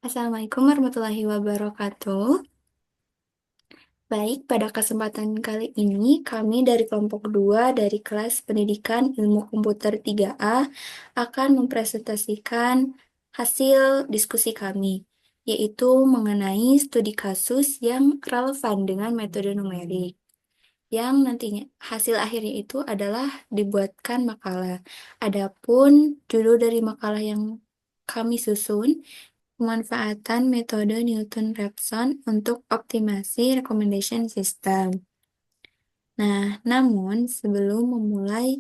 Assalamualaikum warahmatullahi wabarakatuh. Baik, pada kesempatan kali ini kami dari kelompok 2 dari kelas Pendidikan Ilmu Komputer 3A akan mempresentasikan hasil diskusi kami, yaitu mengenai studi kasus yang relevan dengan metode numerik. Yang nantinya hasil akhirnya itu adalah dibuatkan makalah. Adapun judul dari makalah yang kami susun, pemanfaatan metode Newton-Raphson untuk optimasi recommendation system. Nah, namun sebelum memulai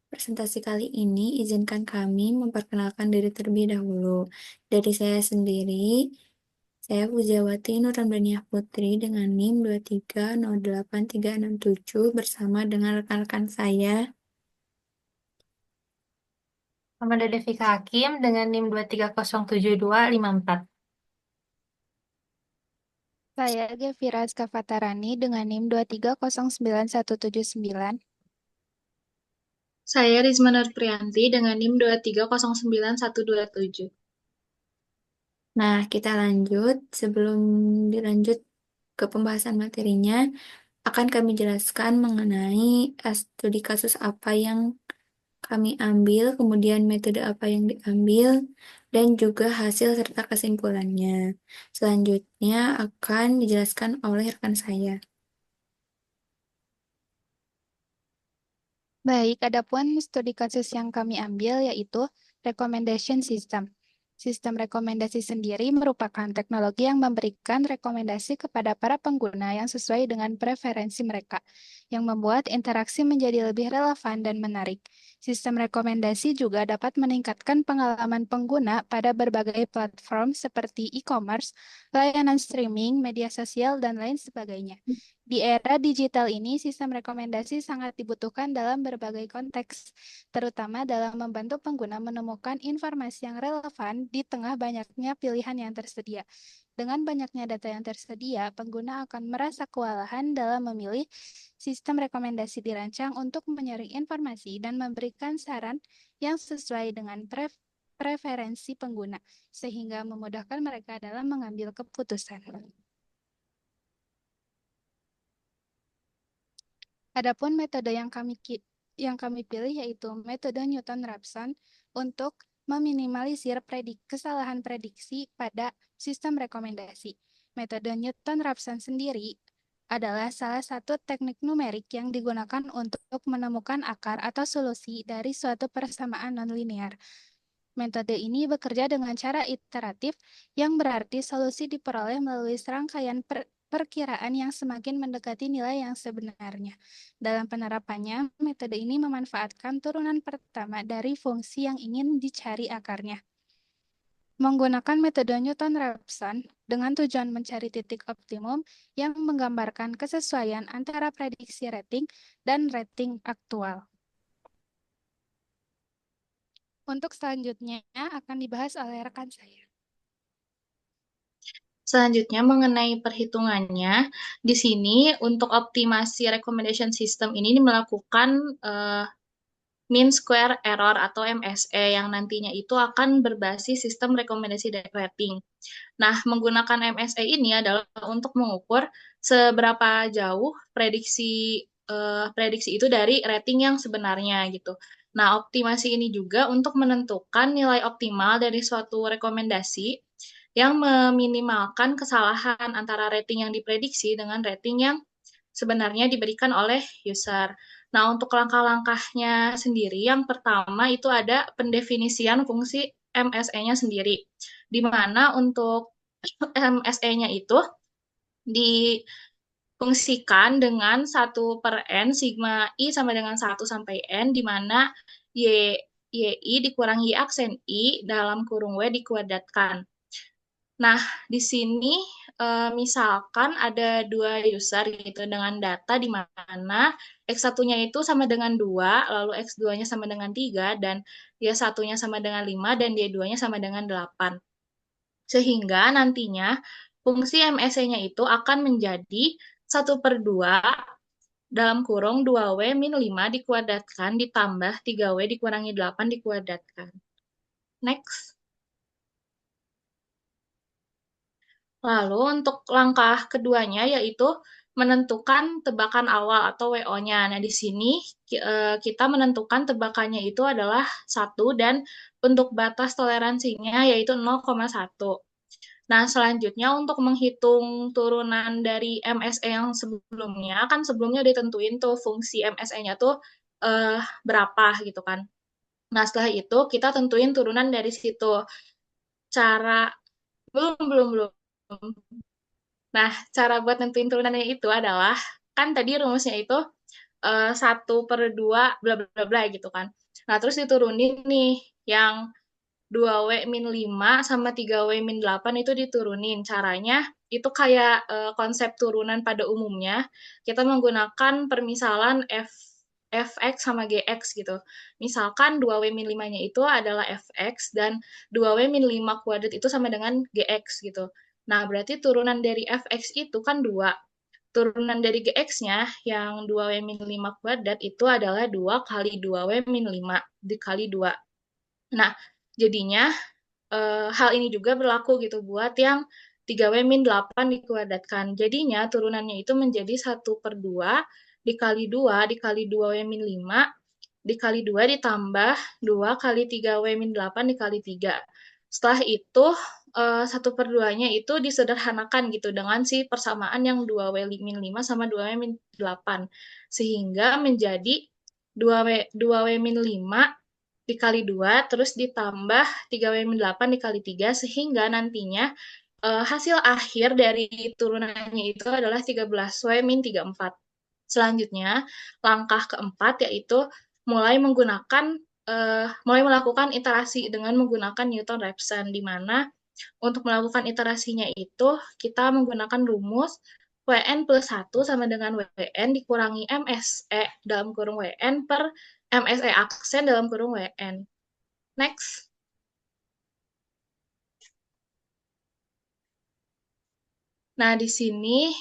presentasi kali ini, izinkan kami memperkenalkan diri terlebih dahulu. Dari saya sendiri, saya Pujiawati Nurandaniah Putri dengan NIM 2308367 bersama dengan rekan-rekan saya. Amanda Devika Hakim dengan NIM 2307254. Saya Gevira Skafatarani dengan NIM 2309179. Saya Rizma Nurpriyanti dengan NIM 2309127. Nah, kita lanjut. Sebelum dilanjut ke pembahasan materinya, akan kami jelaskan mengenai studi kasus apa yang kami ambil, kemudian metode apa yang diambil, dan juga hasil serta kesimpulannya. Selanjutnya akan dijelaskan oleh rekan saya. Baik, adapun studi kasus yang kami ambil yaitu recommendation system. Sistem rekomendasi sendiri merupakan teknologi yang memberikan rekomendasi kepada para pengguna yang sesuai dengan preferensi mereka, yang membuat interaksi menjadi lebih relevan dan menarik. Sistem rekomendasi juga dapat meningkatkan pengalaman pengguna pada berbagai platform seperti e-commerce, layanan streaming, media sosial, dan lain sebagainya. Di era digital ini, sistem rekomendasi sangat dibutuhkan dalam berbagai konteks, terutama dalam membantu pengguna menemukan informasi yang relevan di tengah banyaknya pilihan yang tersedia. Dengan banyaknya data yang tersedia, pengguna akan merasa kewalahan dalam memilih. Sistem rekomendasi dirancang untuk menyaring informasi dan memberikan saran yang sesuai dengan preferensi pengguna, sehingga memudahkan mereka dalam mengambil keputusan. Adapun metode yang kami pilih yaitu metode Newton-Raphson untuk meminimalisir kesalahan prediksi pada sistem rekomendasi. Metode Newton-Raphson sendiri adalah salah satu teknik numerik yang digunakan untuk menemukan akar atau solusi dari suatu persamaan nonlinear. Metode ini bekerja dengan cara iteratif, yang berarti solusi diperoleh melalui serangkaian perkiraan yang semakin mendekati nilai yang sebenarnya. Dalam penerapannya, metode ini memanfaatkan turunan pertama dari fungsi yang ingin dicari akarnya. Menggunakan metode Newton-Raphson dengan tujuan mencari titik optimum yang menggambarkan kesesuaian antara prediksi rating dan rating aktual. Untuk selanjutnya akan dibahas oleh rekan saya. Selanjutnya mengenai perhitungannya, di sini untuk optimasi recommendation system ini melakukan mean square error atau MSE yang nantinya itu akan berbasis sistem rekomendasi rating. Nah, menggunakan MSE ini adalah untuk mengukur seberapa jauh prediksi itu dari rating yang sebenarnya gitu. Nah, optimasi ini juga untuk menentukan nilai optimal dari suatu rekomendasi yang meminimalkan kesalahan antara rating yang diprediksi dengan rating yang sebenarnya diberikan oleh user. Nah, untuk langkah-langkahnya sendiri, yang pertama itu ada pendefinisian fungsi MSE-nya sendiri, di mana untuk MSE-nya itu difungsikan dengan 1/n sigma I sama dengan 1 sampai N, di mana YI dikurangi Y aksen I dalam kurung W dikuadratkan. Nah, di sini misalkan ada dua user gitu dengan data di mana X1-nya itu sama dengan 2, lalu X2-nya sama dengan 3, dan Y1-nya sama dengan 5, dan Y2-nya sama dengan 8. Sehingga nantinya fungsi MSE-nya itu akan menjadi 1/2 dalam kurung 2W min 5 dikuadratkan ditambah 3W dikurangi 8 dikuadratkan. Next. Lalu untuk langkah keduanya yaitu menentukan tebakan awal atau WO-nya. Nah, di sini kita menentukan tebakannya itu adalah 1 dan untuk batas toleransinya yaitu 0,1. Nah, selanjutnya untuk menghitung turunan dari MSE yang sebelumnya, kan sebelumnya ditentuin tuh fungsi MSE-nya tuh berapa gitu kan. Nah, setelah itu kita tentuin turunan dari situ. Cara belum belum belum. Nah, cara buat nentuin turunannya itu adalah kan tadi rumusnya itu 1/2 bla bla bla gitu kan. Nah, terus diturunin nih yang 2W-5 sama 3W-8 itu diturunin. Caranya itu kayak konsep turunan pada umumnya. Kita menggunakan permisalan fx sama gx gitu. Misalkan 2W-5-nya itu adalah fx dan 2W-5 kuadrat itu sama dengan gx gitu. Nah, berarti turunan dari fx itu kan 2. Turunan dari gx-nya yang 2W-5 kuadrat itu adalah 2 kali 2W-5 dikali 2. Nah, jadinya hal ini juga berlaku gitu buat yang 3W-8 dikuadratkan. Jadinya turunannya itu menjadi 1/2 dikali 2 dikali 2W-5 dikali 2 ditambah 2 kali 3W-8 dikali 3. Setelah itu 1/2-nya itu disederhanakan gitu dengan si persamaan yang 2W-5 sama 2W-8. Sehingga menjadi 2W-5 dikali 2, terus ditambah 3W-8 dikali 3, sehingga nantinya hasil akhir dari turunannya itu adalah 13W-34. Selanjutnya, langkah keempat yaitu mulai melakukan iterasi dengan menggunakan Newton-Raphson, di mana untuk melakukan iterasinya itu kita menggunakan rumus WN plus 1 sama dengan WN dikurangi MSE dalam kurung WN per MSE aksen dalam kurung WN. Next. Nah, di sini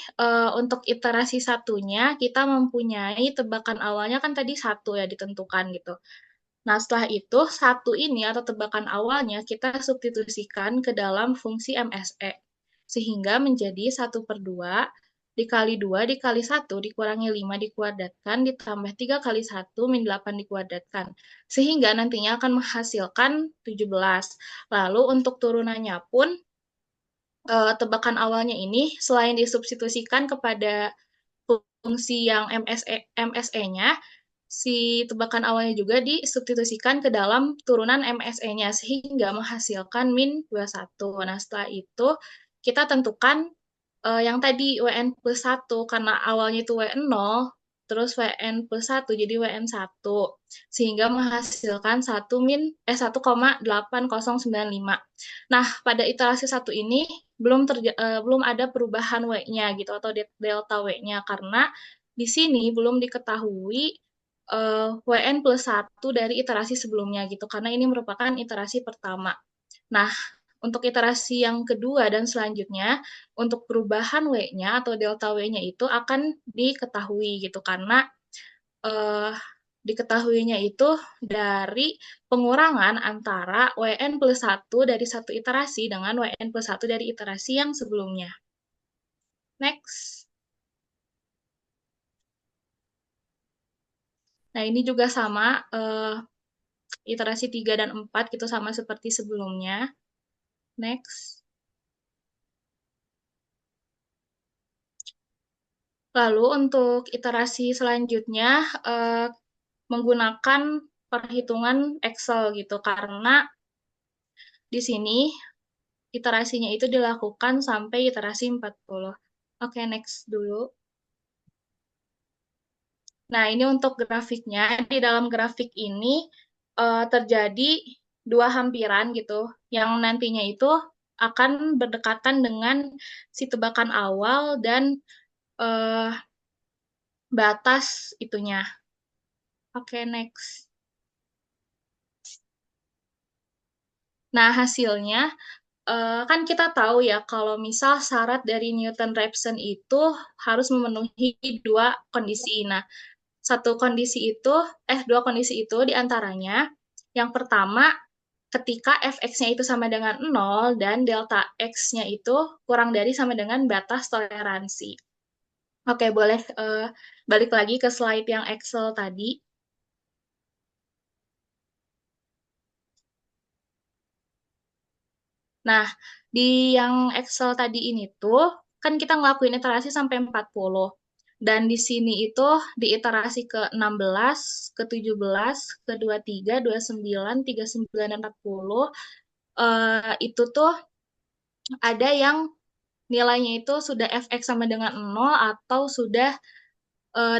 untuk iterasi satunya kita mempunyai tebakan awalnya kan tadi 1 ya ditentukan gitu. Nah, setelah itu, 1 ini atau tebakan awalnya kita substitusikan ke dalam fungsi MSE. Sehingga menjadi 1/2 dikali 2 dikali 1 dikurangi 5 dikuadratkan ditambah 3 kali 1 min 8 dikuadratkan. Sehingga nantinya akan menghasilkan 17. Lalu untuk turunannya pun, tebakan awalnya ini selain disubstitusikan kepada fungsi yang MSE-nya, si tebakan awalnya juga disubstitusikan ke dalam turunan MSE-nya sehingga menghasilkan min 21. Nah, setelah itu kita tentukan yang tadi WN plus 1 karena awalnya itu WN 0, terus WN plus 1 jadi WN 1 sehingga menghasilkan 1,8095. Nah, pada iterasi 1 ini belum ada perubahan W-nya gitu atau delta W-nya karena di sini belum diketahui WN plus 1 dari iterasi sebelumnya gitu, karena ini merupakan iterasi pertama. Nah, untuk iterasi yang kedua dan selanjutnya, untuk perubahan W-nya atau delta W-nya itu akan diketahui gitu, karena diketahuinya itu dari pengurangan antara WN plus 1 dari satu iterasi dengan WN plus 1 dari iterasi yang sebelumnya. Next. Nah, ini juga sama, iterasi 3 dan 4 gitu sama seperti sebelumnya. Next. Lalu untuk iterasi selanjutnya menggunakan perhitungan Excel gitu, karena di sini iterasinya itu dilakukan sampai iterasi 40. Oke, next dulu. Nah, ini untuk grafiknya. Di dalam grafik ini terjadi 2 hampiran gitu, yang nantinya itu akan berdekatan dengan si tebakan awal dan batas itunya. Oke, next. Nah, hasilnya kan kita tahu ya kalau misal syarat dari Newton-Raphson itu harus memenuhi 2 kondisi. Nah, dua kondisi itu diantaranya yang pertama ketika fx-nya itu sama dengan 0 dan delta x-nya itu kurang dari sama dengan batas toleransi. Oke, boleh balik lagi ke slide yang Excel tadi. Nah, di yang Excel tadi ini tuh, kan kita ngelakuin iterasi sampai 40. Dan di sini itu di iterasi ke-16, ke-17, ke-23, 29, 39, dan 40, itu tuh ada yang nilainya itu sudah fx sama dengan 0 atau sudah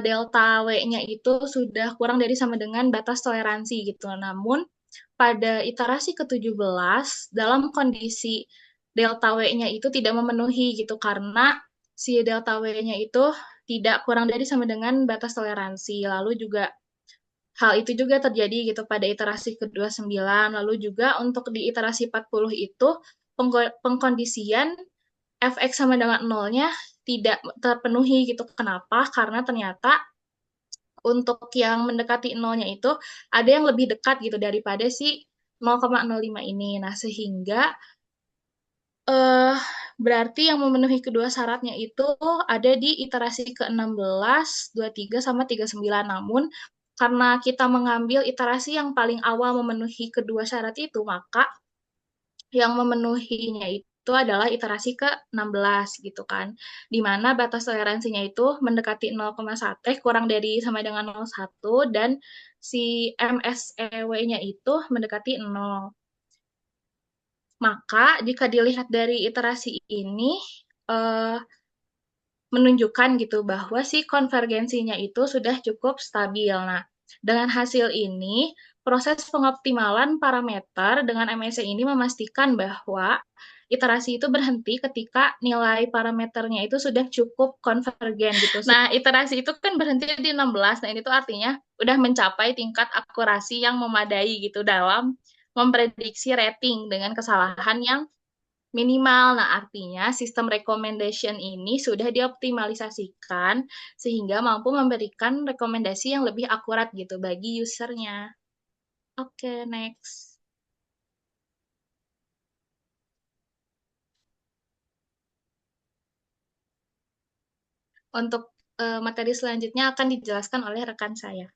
delta W-nya itu sudah kurang dari sama dengan batas toleransi gitu. Namun pada iterasi ke-17 dalam kondisi delta W-nya itu tidak memenuhi gitu karena si delta W-nya itu tidak kurang dari sama dengan batas toleransi. Lalu juga hal itu juga terjadi gitu pada iterasi ke-29. Lalu juga untuk di iterasi 40 itu pengkondisian fx sama dengan nolnya tidak terpenuhi gitu. Kenapa? Karena ternyata untuk yang mendekati nolnya itu ada yang lebih dekat gitu daripada si 0,05 ini. Nah, sehingga eh berarti yang memenuhi kedua syaratnya itu ada di iterasi ke-16, 23 sama 39. Namun karena kita mengambil iterasi yang paling awal memenuhi kedua syarat itu, maka yang memenuhinya itu adalah iterasi ke-16 gitu kan. Di mana batas toleransinya itu mendekati 0,1 kurang dari sama dengan 0,1 dan si MSEW-nya itu mendekati 0. Maka jika dilihat dari iterasi ini menunjukkan gitu bahwa si konvergensinya itu sudah cukup stabil. Nah, dengan hasil ini, proses pengoptimalan parameter dengan MSE ini memastikan bahwa iterasi itu berhenti ketika nilai parameternya itu sudah cukup konvergen gitu. Nah, iterasi itu kan berhenti di 16. Nah, ini tuh artinya udah mencapai tingkat akurasi yang memadai gitu dalam memprediksi rating dengan kesalahan yang minimal. Nah, artinya sistem recommendation ini sudah dioptimalisasikan sehingga mampu memberikan rekomendasi yang lebih akurat gitu bagi usernya. Oke, next. Untuk materi selanjutnya akan dijelaskan oleh rekan saya.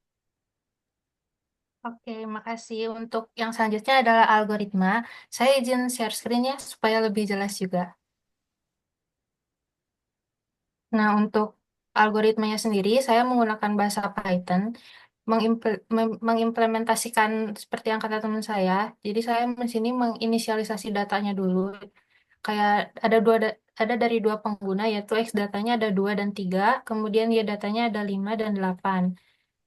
Oke, makasih. Untuk yang selanjutnya adalah algoritma. Saya izin share screen ya, supaya lebih jelas juga. Nah, untuk algoritmanya sendiri, saya menggunakan bahasa Python, mengimplementasikan seperti yang kata teman saya. Jadi saya di sini menginisialisasi datanya dulu. Kayak ada dari dua pengguna, yaitu X datanya ada 2 dan 3, kemudian Y datanya ada 5 dan 8.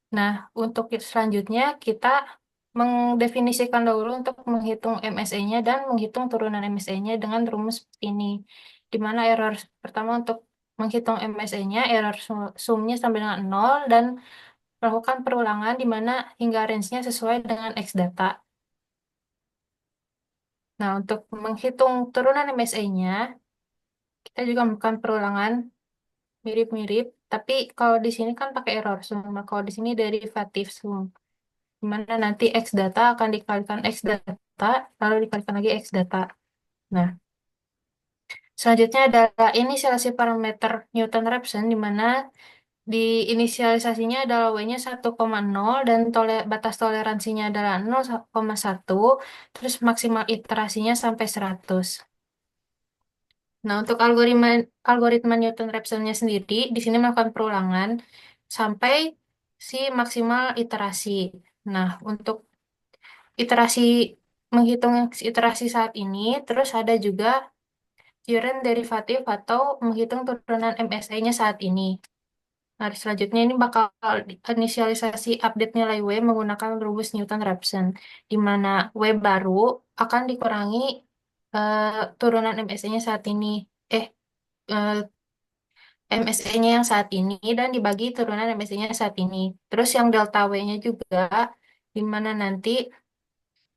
Nah, untuk selanjutnya kita mendefinisikan dahulu untuk menghitung MSE-nya dan menghitung turunan MSE-nya dengan rumus seperti ini. Di mana error pertama untuk menghitung MSE-nya, error sum-nya sampai dengan 0 dan melakukan perulangan di mana hingga range-nya sesuai dengan X data. Nah, untuk menghitung turunan MSE-nya, kita juga melakukan perulangan mirip-mirip, tapi kalau di sini kan pakai error sum. Nah, kalau di sini derivatif sum. Di mana nanti X data akan dikalikan X data, lalu dikalikan lagi X data. Nah, selanjutnya adalah inisialisasi parameter Newton-Raphson, di mana di inisialisasinya adalah W-nya 1,0 dan batas toleransinya adalah 0,1, terus maksimal iterasinya sampai 100. Nah, untuk algoritma Newton-Raphson-nya sendiri, di sini melakukan perulangan sampai si maksimal iterasi. Nah, untuk iterasi menghitung iterasi saat ini, terus ada juga current derivatif atau menghitung turunan MSE-nya saat ini. Nah, selanjutnya ini bakal inisialisasi update nilai W menggunakan rumus Newton-Raphson, di mana W baru akan dikurangi turunan MSE-nya saat ini. Eh, MSE-nya yang saat ini dan dibagi turunan MSE-nya saat ini. Terus yang delta W-nya juga, di mana nanti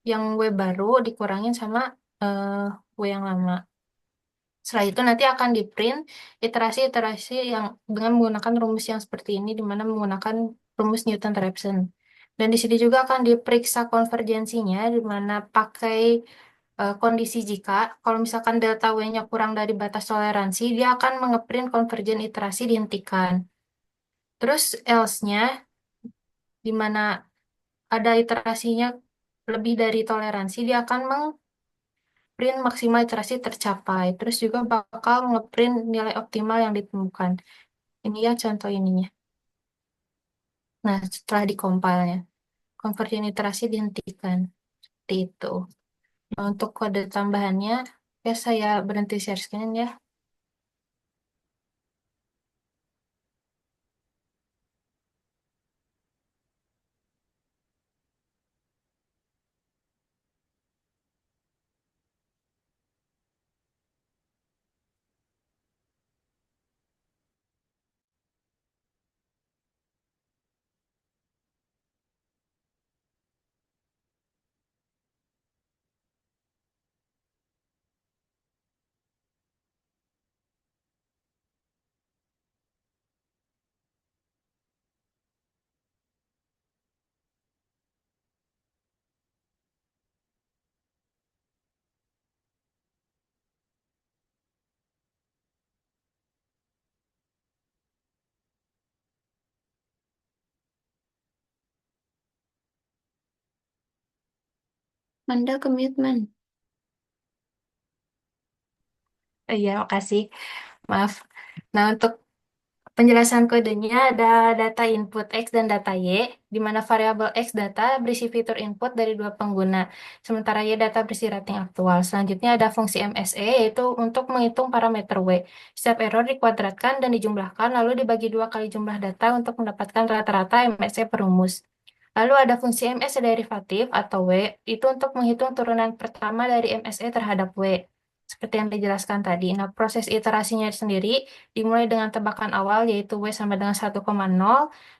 yang W baru dikurangin sama W yang lama. Setelah itu nanti akan di-print iterasi-iterasi yang dengan menggunakan rumus yang seperti ini, di mana menggunakan rumus Newton-Raphson. Dan di sini juga akan diperiksa konvergensinya, di mana pakai kondisi jika kalau misalkan delta W-nya kurang dari batas toleransi, dia akan mengeprint konvergen iterasi dihentikan. Terus else-nya, di mana ada iterasinya lebih dari toleransi, dia akan print maksimal iterasi tercapai. Terus juga bakal ngeprint nilai optimal yang ditemukan. Ini ya contoh ininya. Nah, setelah dikompilnya, conversion iterasi dihentikan. Seperti itu. Nah, untuk kode tambahannya, ya saya berhenti share screen ya. Manda komitmen. Iya, makasih. Maaf. Nah, untuk penjelasan kodenya ada data input X dan data Y, di mana variabel X data berisi fitur input dari dua pengguna, sementara Y data berisi rating aktual. Selanjutnya ada fungsi MSE, yaitu untuk menghitung parameter W. Setiap error dikuadratkan dan dijumlahkan, lalu dibagi dua kali jumlah data untuk mendapatkan rata-rata MSE per rumus. Lalu ada fungsi MSE derivatif atau W, itu untuk menghitung turunan pertama dari MSE terhadap W. Seperti yang dijelaskan tadi. Nah, proses iterasinya sendiri dimulai dengan tebakan awal yaitu W sama dengan 1,0.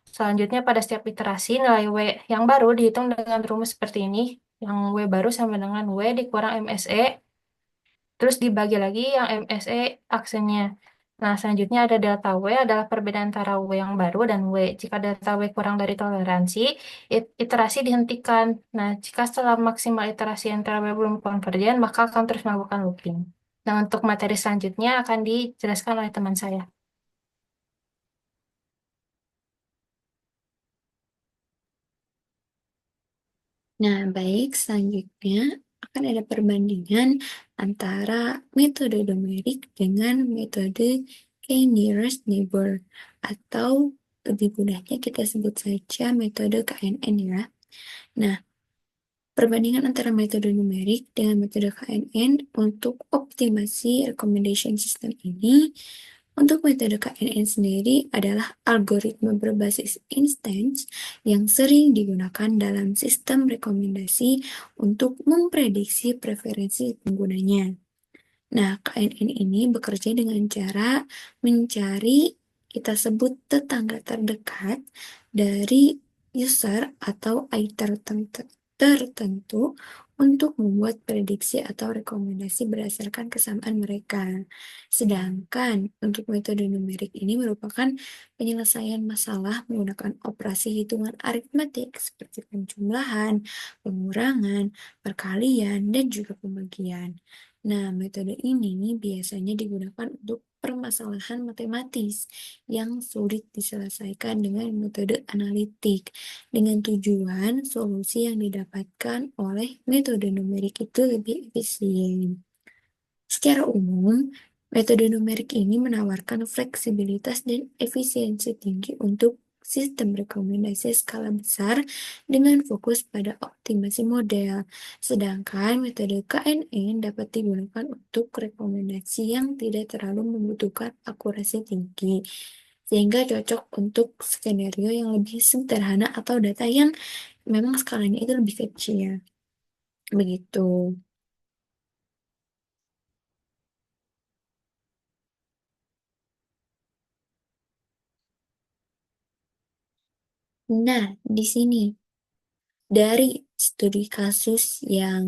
Selanjutnya pada setiap iterasi nilai W yang baru dihitung dengan rumus seperti ini. Yang W baru sama dengan W dikurang MSE. Terus dibagi lagi yang MSE aksennya. Nah, selanjutnya ada delta W adalah perbedaan antara W yang baru dan W. Jika delta W kurang dari toleransi, iterasi dihentikan. Nah, jika setelah maksimal iterasi antara W belum konvergen, maka akan terus melakukan looping. Nah, untuk materi selanjutnya akan dijelaskan oleh teman saya. Nah, baik, selanjutnya akan ada perbandingan antara metode numerik dengan metode k-nearest neighbor, atau lebih mudahnya kita sebut saja metode KNN ya. Nah, perbandingan antara metode numerik dengan metode KNN untuk optimasi recommendation system ini, untuk metode KNN sendiri adalah algoritma berbasis instance yang sering digunakan dalam sistem rekomendasi untuk memprediksi preferensi penggunanya. Nah, KNN ini bekerja dengan cara mencari, kita sebut, tetangga terdekat dari user atau item tertentu untuk membuat prediksi atau rekomendasi berdasarkan kesamaan mereka. Sedangkan untuk metode numerik ini merupakan penyelesaian masalah menggunakan operasi hitungan aritmetik seperti penjumlahan, pengurangan, perkalian, dan juga pembagian. Nah, metode ini biasanya digunakan untuk permasalahan matematis yang sulit diselesaikan dengan metode analitik, dengan tujuan solusi yang didapatkan oleh metode numerik itu lebih efisien. Secara umum, metode numerik ini menawarkan fleksibilitas dan efisiensi tinggi untuk sistem rekomendasi skala besar dengan fokus pada optimasi model. Sedangkan metode KNN dapat digunakan untuk rekomendasi yang tidak terlalu membutuhkan akurasi tinggi, sehingga cocok untuk skenario yang lebih sederhana atau data yang memang skalanya itu lebih kecil. Begitu. Nah, di sini dari studi kasus yang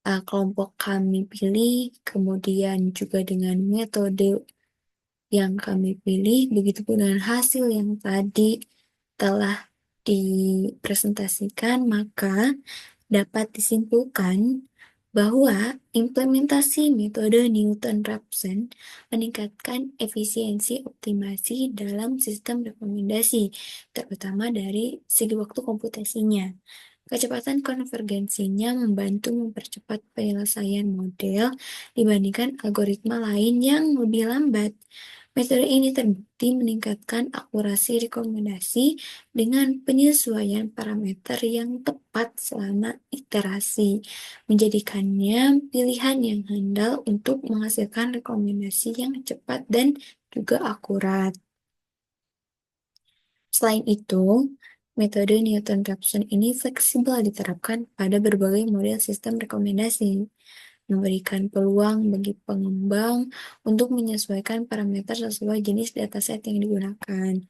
kelompok kami pilih, kemudian juga dengan metode yang kami pilih, begitu pun dengan hasil yang tadi telah dipresentasikan, maka dapat disimpulkan bahwa implementasi metode Newton-Raphson meningkatkan efisiensi optimasi dalam sistem rekomendasi, terutama dari segi waktu komputasinya. Kecepatan konvergensinya membantu mempercepat penyelesaian model dibandingkan algoritma lain yang lebih lambat. Metode ini terbukti meningkatkan akurasi rekomendasi dengan penyesuaian parameter yang tepat selama iterasi, menjadikannya pilihan yang handal untuk menghasilkan rekomendasi yang cepat dan juga akurat. Selain itu, metode Newton-Raphson ini fleksibel diterapkan pada berbagai model sistem rekomendasi, memberikan peluang bagi pengembang untuk menyesuaikan parameter sesuai jenis dataset yang digunakan.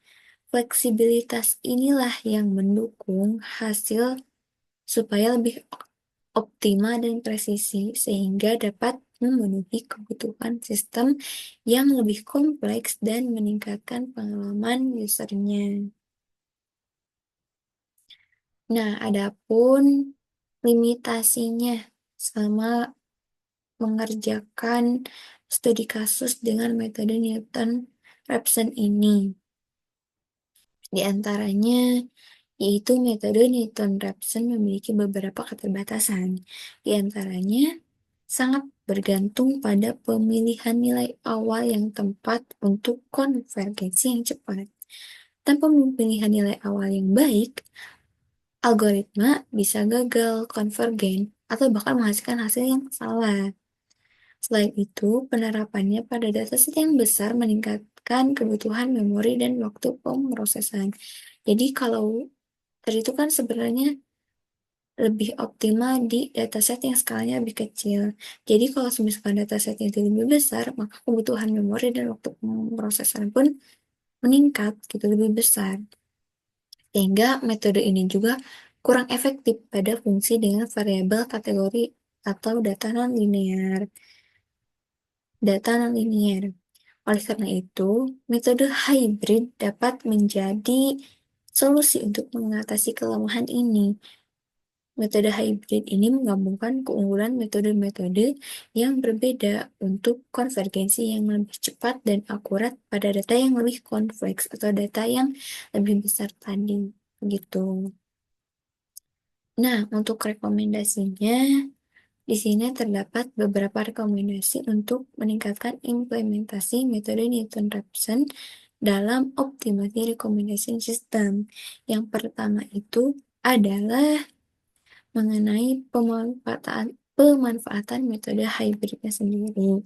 Fleksibilitas inilah yang mendukung hasil supaya lebih optimal dan presisi, sehingga dapat memenuhi kebutuhan sistem yang lebih kompleks dan meningkatkan pengalaman usernya. Nah, adapun limitasinya selama mengerjakan studi kasus dengan metode Newton-Raphson ini. Di antaranya, yaitu metode Newton-Raphson memiliki beberapa keterbatasan. Di antaranya, sangat bergantung pada pemilihan nilai awal yang tepat untuk konvergensi yang cepat. Tanpa pemilihan nilai awal yang baik, algoritma bisa gagal konvergen atau bahkan menghasilkan hasil yang salah. Selain itu, penerapannya pada dataset yang besar meningkatkan kebutuhan memori dan waktu pemrosesan. Jadi kalau tadi itu kan sebenarnya lebih optimal di dataset yang skalanya lebih kecil. Jadi kalau misalkan datasetnya itu lebih besar, maka kebutuhan memori dan waktu pemrosesan pun meningkat gitu lebih besar. Sehingga metode ini juga kurang efektif pada fungsi dengan variabel kategori atau data non-linear. Oleh karena itu, metode hybrid dapat menjadi solusi untuk mengatasi kelemahan ini. Metode hybrid ini menggabungkan keunggulan metode-metode yang berbeda untuk konvergensi yang lebih cepat dan akurat pada data yang lebih kompleks atau data yang lebih besar tadi. Begitu. Nah, untuk rekomendasinya, di sini terdapat beberapa rekomendasi untuk meningkatkan implementasi metode Newton-Raphson dalam optimasi rekomendasi sistem. Yang pertama itu adalah mengenai pemanfaatan metode hybridnya sendiri.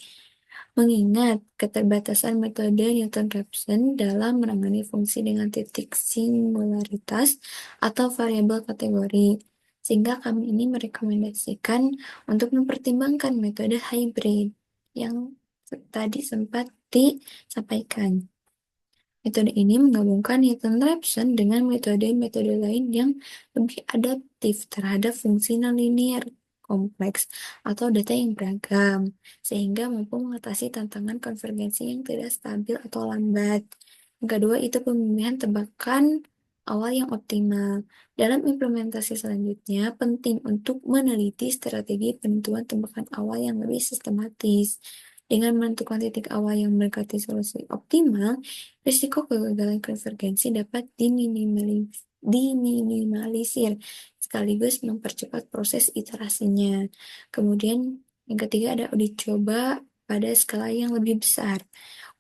Mengingat keterbatasan metode Newton-Raphson dalam menangani fungsi dengan titik singularitas atau variabel kategori, sehingga kami ini merekomendasikan untuk mempertimbangkan metode hybrid yang tadi sempat disampaikan. Metode ini menggabungkan Newton-Raphson dengan metode-metode lain yang lebih adaptif terhadap fungsi nonlinear kompleks atau data yang beragam, sehingga mampu mengatasi tantangan konvergensi yang tidak stabil atau lambat. Yang kedua, itu pemilihan tebakan awal yang optimal. Dalam implementasi selanjutnya, penting untuk meneliti strategi penentuan tebakan awal yang lebih sistematis. Dengan menentukan titik awal yang mendekati solusi optimal, risiko kegagalan konvergensi dapat diminimalisir sekaligus mempercepat proses iterasinya. Kemudian yang ketiga ada uji coba pada skala yang lebih besar.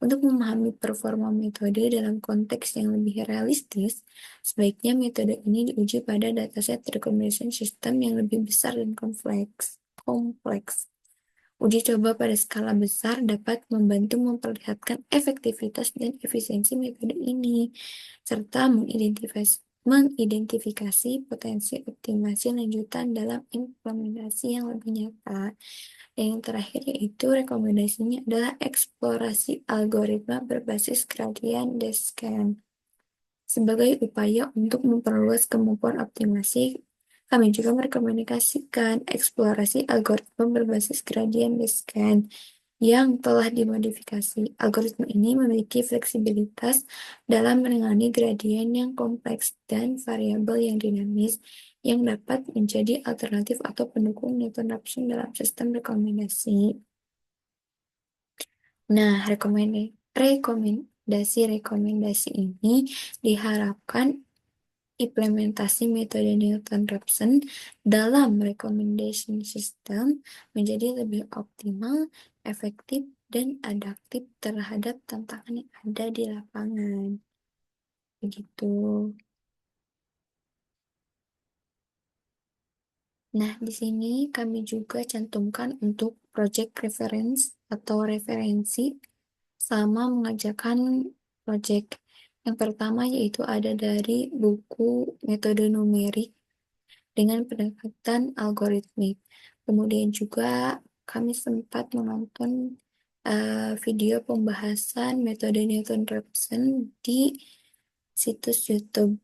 Untuk memahami performa metode dalam konteks yang lebih realistis, sebaiknya metode ini diuji pada dataset recommendation system yang lebih besar dan kompleks. Uji coba pada skala besar dapat membantu memperlihatkan efektivitas dan efisiensi metode ini, serta mengidentifikasi potensi optimasi lanjutan dalam implementasi yang lebih nyata. Dan yang terakhir yaitu rekomendasinya adalah eksplorasi algoritma berbasis gradient descent. Sebagai upaya untuk memperluas kemampuan optimasi, kami juga merekomendasikan eksplorasi algoritma berbasis gradient descent yang telah dimodifikasi. Algoritma ini memiliki fleksibilitas dalam menangani gradien yang kompleks dan variabel yang dinamis yang dapat menjadi alternatif atau pendukung Newton-Raphson dalam sistem rekomendasi. Nah, rekomendasi ini diharapkan implementasi metode Newton-Raphson dalam recommendation system menjadi lebih optimal, efektif, dan adaptif terhadap tantangan yang ada di lapangan. Begitu. Nah, di sini kami juga cantumkan untuk project reference atau referensi sama mengajarkan project. Yang pertama yaitu ada dari buku metode numerik dengan pendekatan algoritmik. Kemudian juga kami sempat menonton video pembahasan metode Newton-Raphson di situs YouTube.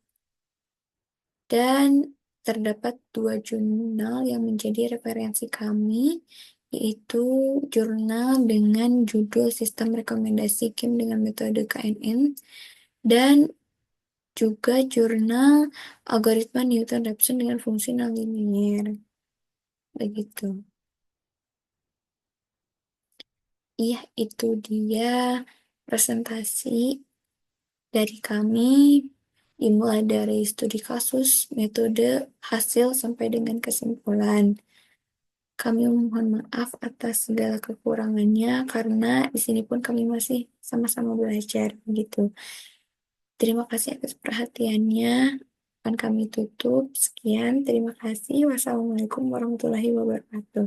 Dan terdapat dua jurnal yang menjadi referensi kami, yaitu jurnal dengan judul Sistem Rekomendasi Kim dengan Metode KNN, dan juga jurnal Algoritma Newton-Raphson dengan Fungsi Nonlinier. Begitu. Iya, itu dia presentasi dari kami, dimulai dari studi kasus, metode, hasil, sampai dengan kesimpulan. Kami mohon maaf atas segala kekurangannya karena di sini pun kami masih sama-sama belajar begitu. Terima kasih atas perhatiannya. Akan kami tutup. Sekian, terima kasih. Wassalamualaikum warahmatullahi wabarakatuh.